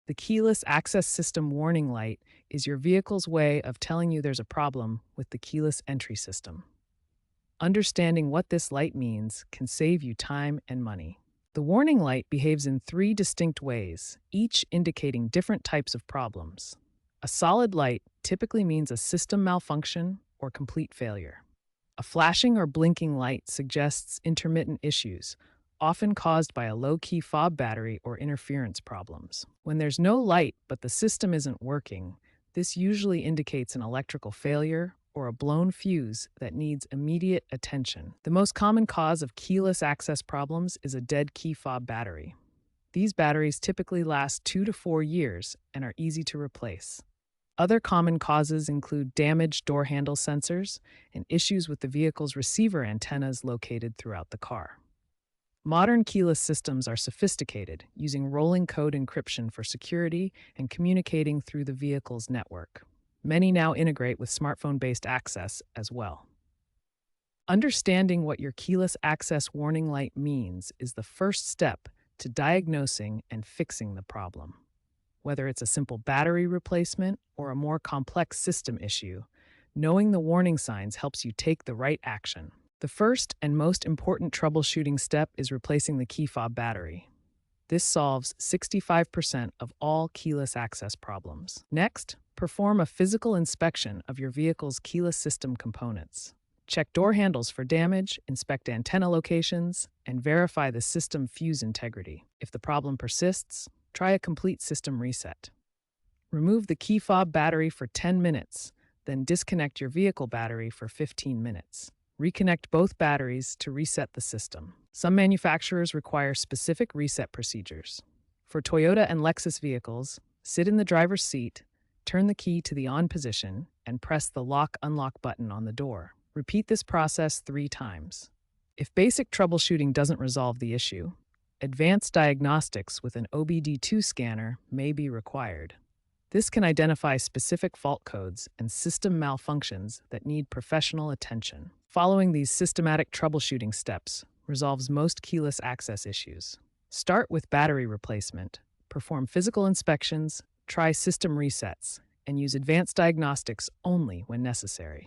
The keyless access system warning light is your vehicle's way of telling you there's a problem with the keyless entry system. Understanding what this light means can save you time and money. The warning light behaves in three distinct ways, each indicating different types of problems. A solid light typically means a system malfunction or complete failure. A flashing or blinking light suggests intermittent issues, often caused by a low-key fob battery or interference problems. When there's no light but the system isn't working, this usually indicates an electrical failure or a blown fuse that needs immediate attention. The most common cause of keyless access problems is a dead key fob battery. These batteries typically last 2 to 4 years and are easy to replace. Other common causes include damaged door handle sensors and issues with the vehicle's receiver antennas located throughout the car. Modern keyless systems are sophisticated, using rolling code encryption for security and communicating through the vehicle's network. Many now integrate with smartphone-based access as well. Understanding what your keyless access warning light means is the first step to diagnosing and fixing the problem. Whether it's a simple battery replacement or a more complex system issue, knowing the warning signs helps you take the right action. The first and most important troubleshooting step is replacing the key fob battery. This solves 65% of all keyless access problems. Next, perform a physical inspection of your vehicle's keyless system components. Check door handles for damage, inspect antenna locations, and verify the system fuse integrity. If the problem persists, try a complete system reset. Remove the key fob battery for 10 minutes, then disconnect your vehicle battery for 15 minutes. Reconnect both batteries to reset the system. Some manufacturers require specific reset procedures. For Toyota and Lexus vehicles, sit in the driver's seat, turn the key to the on position, and press the lock-unlock button on the door. Repeat this process 3 times. If basic troubleshooting doesn't resolve the issue, advanced diagnostics with an OBD2 scanner may be required. This can identify specific fault codes and system malfunctions that need professional attention. Following these systematic troubleshooting steps resolves most keyless access issues. Start with battery replacement, perform physical inspections, try system resets, and use advanced diagnostics only when necessary.